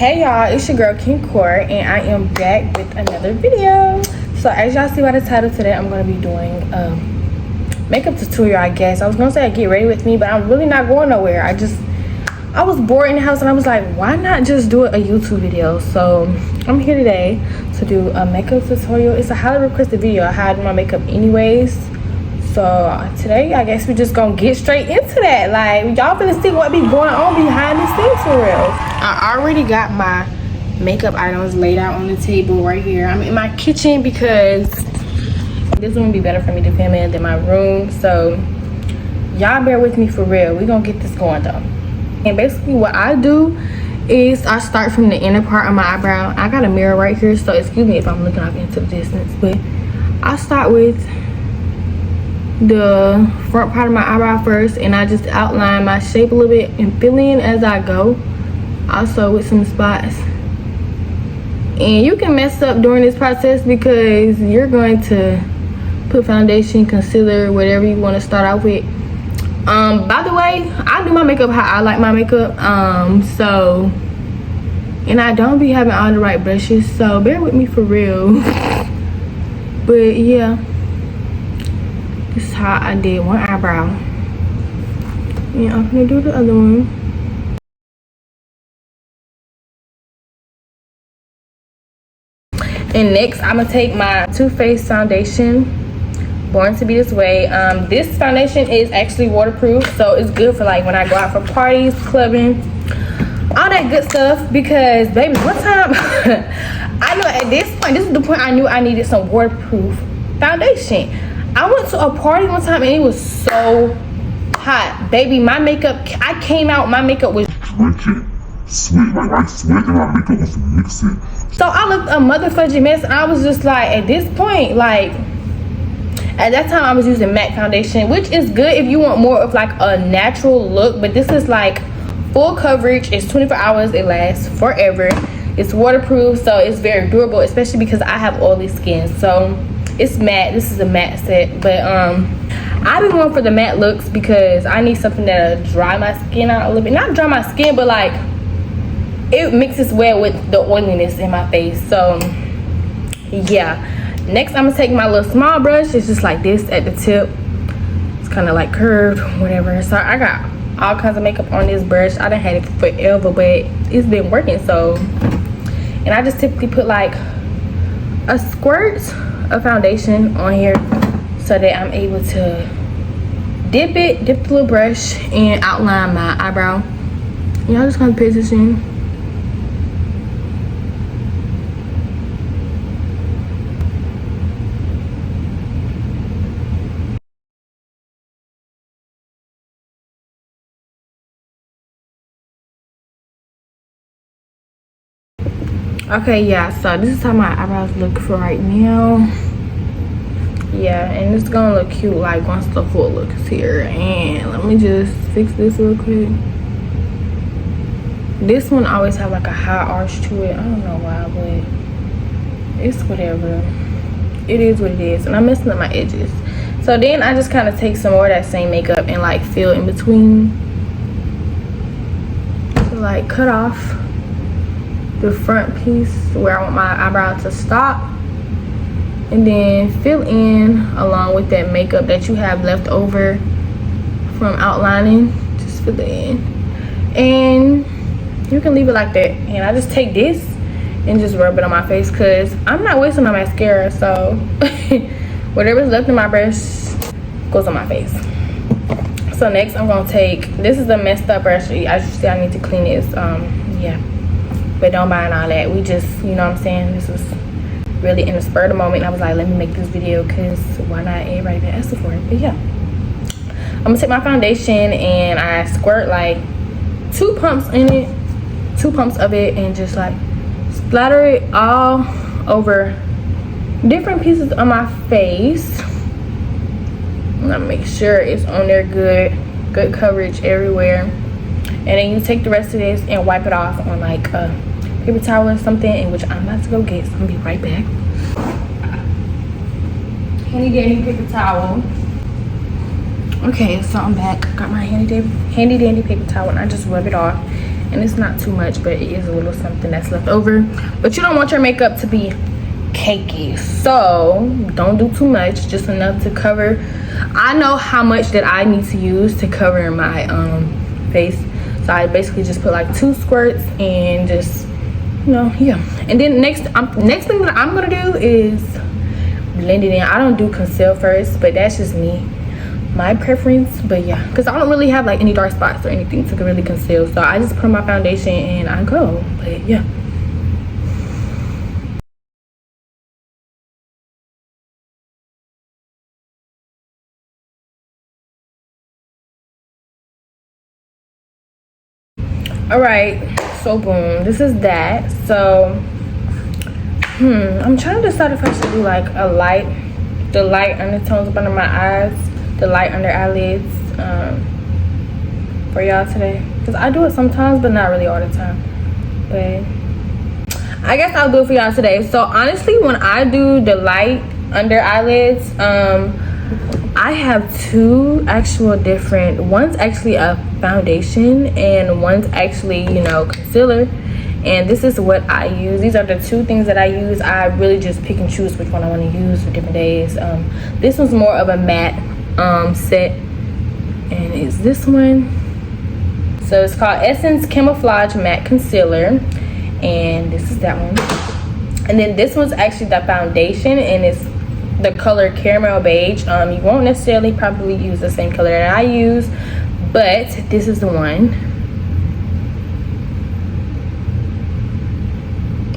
Hey y'all, it's your girl King Core, and I am back with another video. So as y'all see by the title, today I'm going to be doing a makeup tutorial, I guess. I was going to say get ready with me, but I'm really not going nowhere. I was bored in the house and I was like, why not just do a YouTube video? So I'm here today to do a makeup tutorial. It's a highly requested video. I hide my makeup anyways. So today I guess we just gonna get straight into that. Like, y'all finna see what be going on behind the scenes for real. I already got my makeup items laid out on the table right here. I'm in my kitchen because this one would be better for me to film in than my room. So y'all bear with me for real. We gonna get this going though. And basically what I do is I start from the inner part of my eyebrow. I got a mirror right here, so excuse me if I'm looking off into the distance, but I start with the front part of my eyebrow first, and I just outline my shape a little bit and fill in as I go, also with some spots. And you can mess up during this process because you're going to put foundation, concealer, whatever you want to start out with. By the way, I do my makeup how I like my makeup, and I don't be having all the right brushes, so bear with me for real. But yeah, this is how I did one eyebrow. And I'm gonna do the other one. And next, I'm gonna take my Too Faced foundation, Born to Be This Way. This foundation is actually waterproof, so it's good for like when I go out for parties, clubbing, all that good stuff. Because baby, one time, I know at this point, this is the point I knew I needed some waterproof foundation. I went to a party one time and it was so hot. Baby, my makeup, I came out, my makeup was drinking, sweat, like I sweat and my makeup was mixing. So I looked a motherfucking mess, and I was just like, at this point, like, at that time I was using matte foundation, which is good if you want more of like a natural look, but this is like full coverage. It's 24 hours, it lasts forever. It's waterproof, so it's very durable, especially because I have oily skin. So it's matte. This is a matte set, but I've been going for the matte looks because I need something that'll dry my skin out a little bit. Not dry my skin, but like it mixes well with the oiliness in my face. So yeah, next I'm gonna take my little small brush. It's just like this at the tip. It's kind of like curved, whatever. So I got all kinds of makeup on this brush. I done had it forever, but it's been working. So, and I just typically put like a squirt of foundation on here so that I'm able to dip the little brush and outline my eyebrow. Y'all just gonna pay attention. Okay, yeah, so this is how my eyebrows look for right now. Yeah, and it's gonna look cute like once the full look is here. And let me just fix this real quick. This one always have like a high arch to it. I don't know why, but it's whatever. It is what it is. And I'm messing up my edges. So then I just kind of take some more of that same makeup and like fill in between to like cut off the front piece where I want my eyebrow to stop, and then fill in along with that makeup that you have left over from outlining. Just fill it in, and you can leave it like that. And I just take this and just rub it on my face because I'm not wasting my mascara, so whatever's left in my brush goes on my face. So next I'm gonna take, this is a messed up brush. As you see, I need to clean this. Yeah, but don't mind all that. We just, you know what I'm saying, this was really in the spur of the moment. I was like, let me make this video because why not? Everybody been asking for it. But yeah, I'm gonna take my foundation and I squirt like 2 pumps in it, 2 pumps of it, and just like splatter it all over different pieces of my face. I'm gonna make sure it's on there good coverage everywhere. And then you take the rest of this and wipe it off on like a paper towel or something, in which I'm about to go get, so I'm gonna be right back. Handy dandy paper towel. Okay, so I'm back. Got my handy dandy paper towel, and I just rub it off. and it's not too much, but it is a little something that's left over. But you don't want your makeup to be cakey, so don't do too much, just enough to cover. I know how much that I need to use to cover my face, so I basically just put like 2 squirts and just, you know, yeah. And then next thing that I'm gonna do is blend it in. I don't do conceal first, but that's just me, my preference. But yeah, because I don't really have like any dark spots or anything to really conceal, so I just put on my foundation and I go. But yeah. All right, so boom, this is that. So I'm trying to decide if I should do like the light undertones up under my eyes, the light under eyelids, for y'all today, because I do it sometimes but not really all the time. But I guess I'll do it for y'all today. So honestly, when I do the light under eyelids, I have 2 actual different, one's actually a foundation and one's actually, you know, concealer. And this is what I use. These are the 2 things that I use. I really just pick and choose which one I want to use for different days. This one's more of a matte set, and it's this one. So it's called Essence Camouflage Matte Concealer, and this is that one. And then this one's actually the foundation, and it's the color caramel beige. You won't necessarily probably use the same color that I use, but this is the one.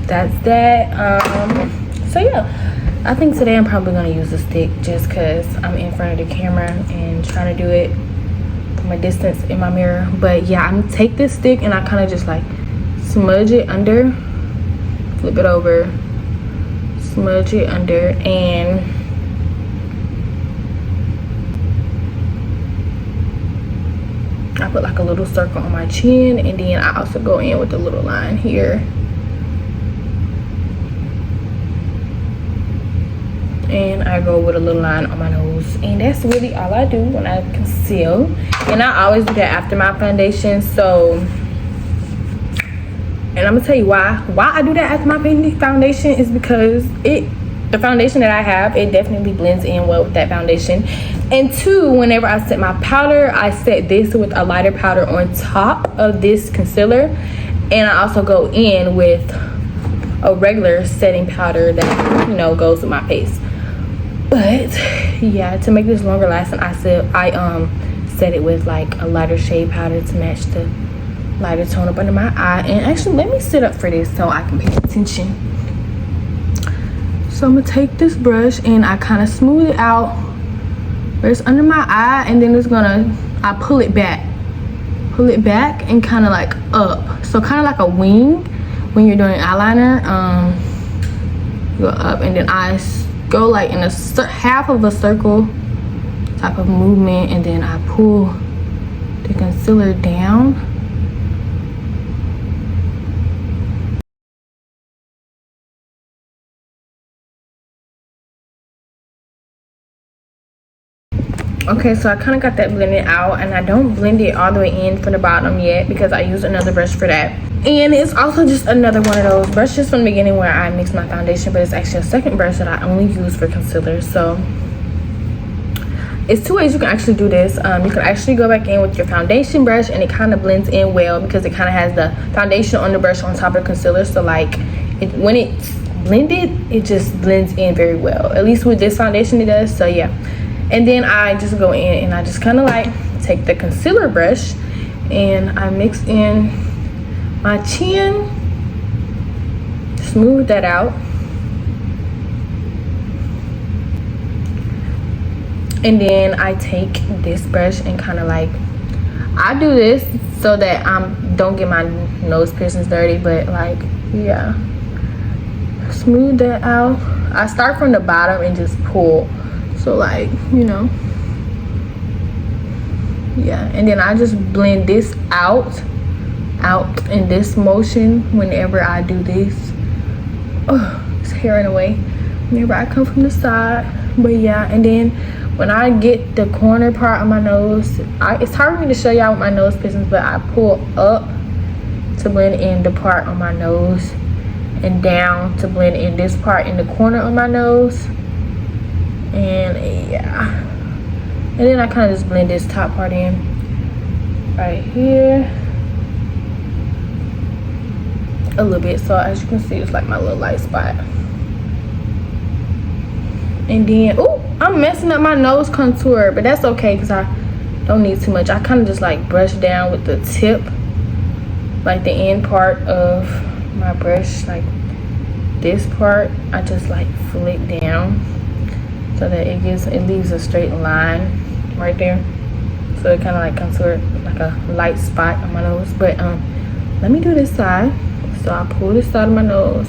That's that. So yeah, I think today I'm probably gonna use a stick just because I'm in front of the camera and trying to do it from a distance in my mirror. But yeah, I'm gonna take this stick and I kind of just like smudge it under, flip it over, smudge it under, and I put like a little circle on my chin, and then I also go in with a little line here, and I go with a little line on my nose. And that's really all I do when I conceal, and I always do that after my foundation. So, and I'm gonna tell you why I do that after my foundation is because the foundation that I have, it definitely blends in well with that foundation. And 2, whenever I set my powder, I set this with a lighter powder on top of this concealer, and I also go in with a regular setting powder that, you know, goes with my face. But yeah, to make this longer lasting, I set it with like a lighter shade powder to match the lighter tone up under my eye. And actually, let me sit up for this so I can pay attention. So I'm gonna take this brush and I kind of smooth it out where it's under my eye, and then I pull it back and kind of like up, so kind of like a wing when you're doing eyeliner. Go up, and then I go like in a half of a circle type of movement, and then I pull the concealer down. Okay, so I kind of got that blended out, and I don't blend it all the way in from the bottom yet because I use another brush for that. And it's also just another one of those brushes from the beginning where I mix my foundation, but it's actually a second brush that I only use for concealer. So it's 2 ways you can actually do this. You can actually go back in with your foundation brush, and it kind of blends in well because it kind of has the foundation on the brush on top of concealer. So like when it's blended, it just blends in very well. At least with this foundation it does. So yeah. And then I just go in and I just kind of like take the concealer brush and I mix in my chin, smooth that out, and then I take this brush and kind of like, I do this so that don't get my nose piercings dirty, but like, yeah, smooth that out. I start from the bottom and just pull. So like, you know, yeah, and then I just blend this out in this motion whenever I do this. Oh, it's hairing away whenever I come from the side. But yeah, and then when I get the corner part of my nose, it's hard for me to show y'all with my nose piercings, but I pull up to blend in the part on my nose, and down to blend in this part in the corner of my nose. And yeah, and then I kind of just blend this top part in right here a little bit. So as you can see, it's like my little light spot. And then, oh, I'm messing up my nose contour, but that's okay because I don't need too much. I kind of just like brush down with the tip, like the end part of my brush, like this part. I just like flick down so that it leaves a straight line right there. So it kind of like contour like a light spot on my nose. But let me do this side. So I pull this side of my nose.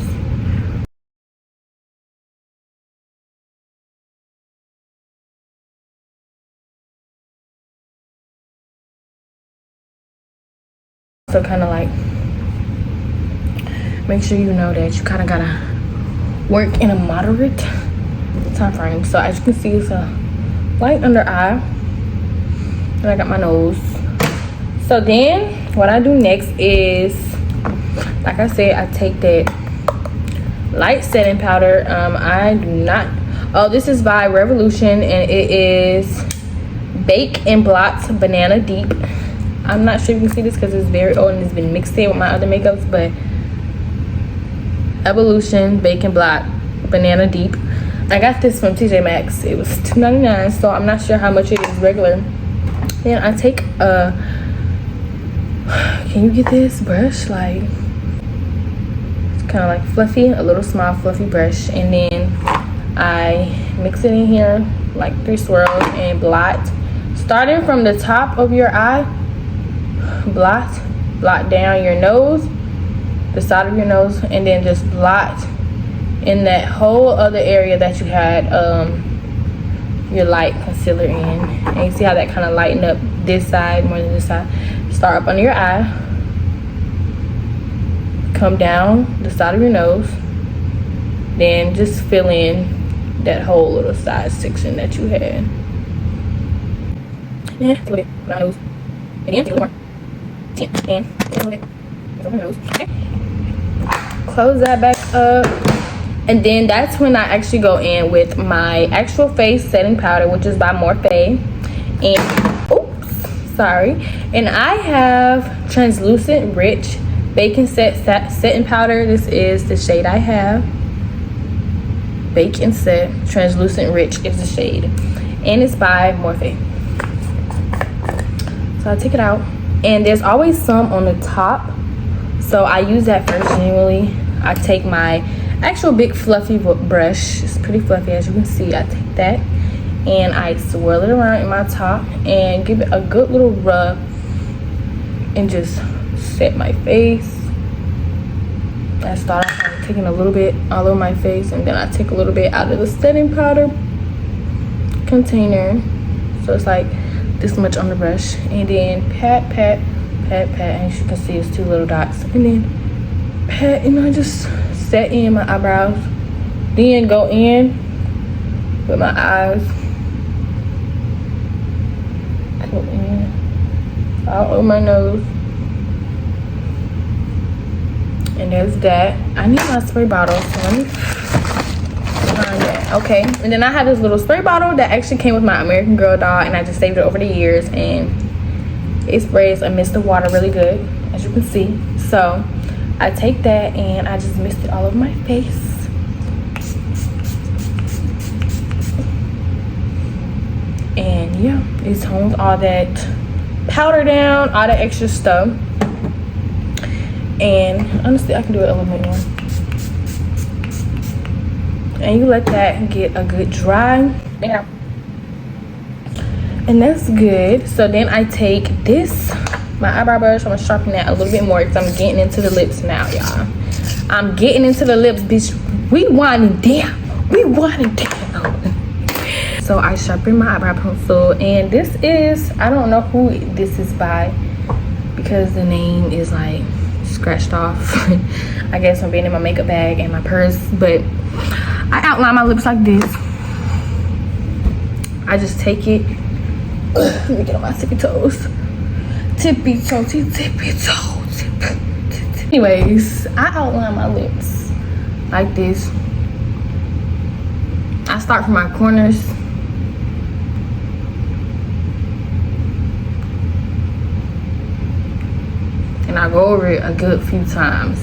So kind of like make sure you know that you kind of gotta work in a moderate time frame. So as you can see, it's a light under eye, and I got my nose. So then what I do next is, like I said, I take that light setting powder. I do not, oh, this is by Revolution, and it is Bake and Blot Banana Deep. I'm not sure if you can see this because it's very old and it's been mixed in with my other makeups, but Evolution Bake and Blot Banana Deep. I got this from TJ Maxx. It was $2.99, so I'm not sure how much it is regular. Then I take a, can you get this brush? Like, it's kind of like fluffy, a little small fluffy brush, and then I mix it in here like 3 swirls and blot. Starting from the top of your eye, blot down your nose, the side of your nose, and then just blot in that whole other area that you had your light concealer in. And you see how that kind of lightened up this side more than this side. Start up under your eye, come down the side of your nose, then just fill in that whole little side section that you had. Yeah, a little bit on my nose. Again, a little more. And a little bit on my nose. Okay. Close that back up. And then that's when I actually go in with my actual face setting powder, which is by Morphe. And, oops, sorry. And I have Translucent Rich Bake and Set setting powder. This is the shade I have. Bake and Set Translucent Rich is the shade. And it's by Morphe. So I take it out. And there's always some on the top. So I use that first generally. I take my actual big fluffy brush. It's pretty fluffy, as you can see. I take that and I swirl it around in my top and give it a good little rub and just set my face. I start off by taking a little bit all over my face, and then I take a little bit out of the setting powder container. So it's like this much on the brush, and then pat, pat, pat, pat, and as you can see, it's 2 little dots, and then pat, and I just set in my eyebrows, then go in with my eyes, go in all over my nose, and there's that. I need my spray bottle, so let me find that. Okay, and then I have this little spray bottle that actually came with my American Girl doll, and I just saved it over the years, and it sprays a mist of water really good, as you can see. So I take that and I just mist it all over my face. And yeah, it tones all that powder down, all that extra stuff. And honestly, I can do it a little bit more. And you let that get a good dry. Yeah. And that's good. So then I take this, my eyebrow brush. I'm gonna sharpen that a little bit more because I'm getting into the lips now, y'all. I'm getting into the lips, bitch. We winding down. We winding down. So I sharpen my eyebrow pencil, and this is, I don't know who this is by because the name is like scratched off. I guess from being in my makeup bag and my purse, but I outline my lips like this. I just take it. Let me get on my tippy toes. Tippy toe, tippy toe, tippy Anyways, I outline my lips like this. I start from my corners. And I go over it a good few times.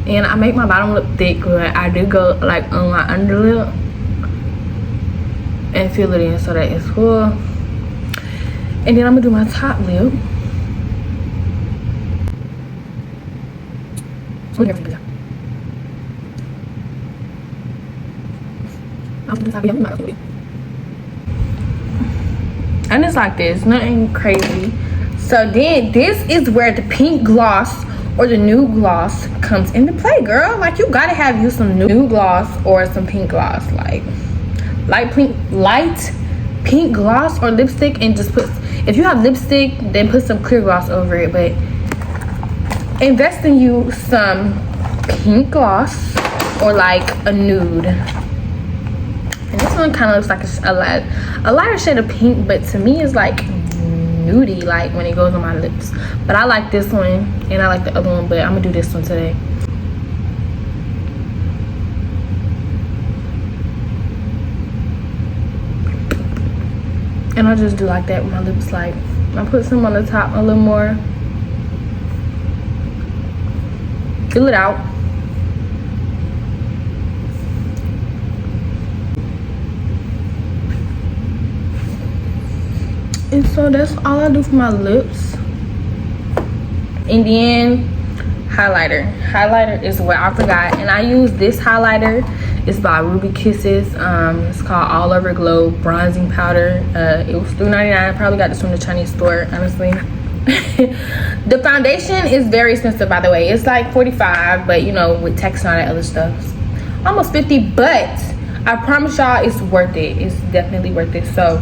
And I make my bottom lip thick, but I do go like on my underlip and fill it in so that it's full. And then I'm gonna do my top lip. And it's like this, nothing crazy. So then this is where the pink gloss or the nude gloss comes into play, girl. Like, you gotta have you some nude gloss or some pink gloss, like light pink gloss or lipstick, and just put, if you have lipstick, then put some clear gloss over it. But invest in you some pink gloss or like a nude. And this one kind of looks like a lighter shade of pink, but to me it's like nudie, like when it goes on my lips. But I like this one and I like the other one, but I'm gonna do this one today. And I just do like that with my lips. Like, I put some on the top a little more, fill it out. And so that's all I do for my lips. And then highlighter is what I forgot, and I use this highlighter. It's by Ruby Kisses. It's called All Over Glow Bronzing Powder. It was $3.99. I probably got this from the Chinese store, honestly. The foundation is very expensive, by the way. It's like $45, but you know, with tax and all that other stuff, almost $50. But I promise y'all, it's worth it. It's definitely worth it. So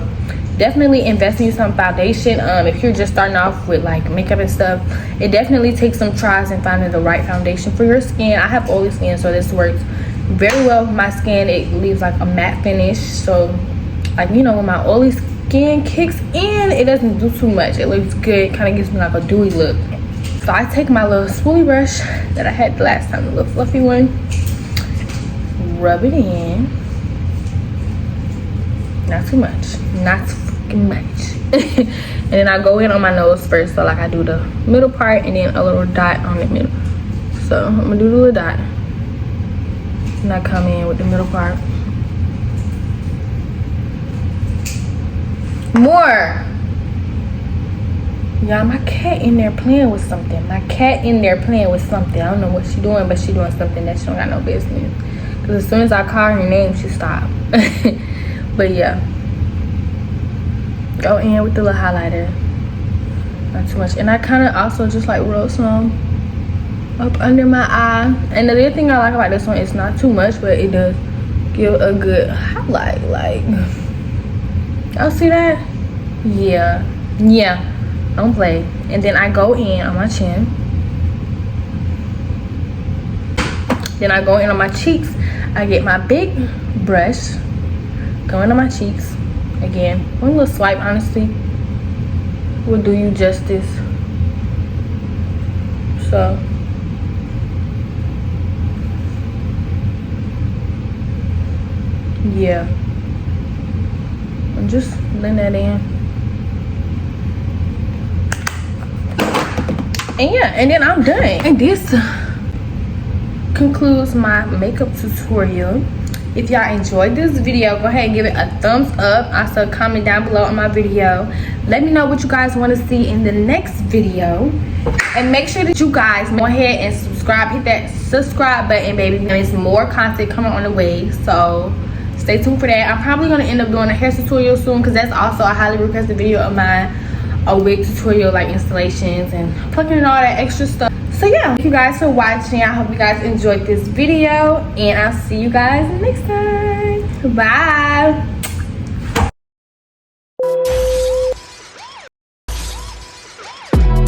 definitely invest in some foundation. If you're just starting off with like makeup and stuff, it definitely takes some tries and finding the right foundation for your skin. I have oily skin, so this works very well with my skin. It leaves like a matte finish, so like, you know, when my oily skin kicks in, it doesn't do too much. It looks good, kind of gives me like a dewy look. So I take my little spoolie brush that I had the last time, the little fluffy one, rub it in. Not too much, not fucking much. And then I go in on my nose first, so like I do the middle part and then a little dot on the middle. So I'm gonna do the little dot and I come in with the middle part. More. Y'all, my cat in there playing with something. I don't know what she doing, but she doing something that she don't got no business. Because as soon as I call her name, she stop. But yeah, go in with the little highlighter, not too much. And I kind of also just like roll some up under my eye. And the other thing I like about this one, it's not too much, but it does give a good highlight. Like, y'all see that? Yeah, don't play. And then I go in on my chin, then I go in on my cheeks. I get my big brush, go into my cheeks. Again, one little swipe honestly will do you justice. So yeah, and just blend that in. And yeah, and then I'm done. And this concludes my makeup tutorial. If y'all enjoyed this video, go ahead and give it a thumbs up. Also comment down below on my video. Let me know what you guys want to see in the next video. And make sure that you guys go ahead and subscribe. Hit that subscribe button, baby. And there's more content coming on the way, so stay tuned for that. I'm probably going to end up doing a hair tutorial soon, because that's also a highly requested video of mine. A wig tutorial, like installations and plucking and all that extra stuff. So yeah, thank you guys for watching. I hope you guys enjoyed this video, and I'll see you guys next time. Bye.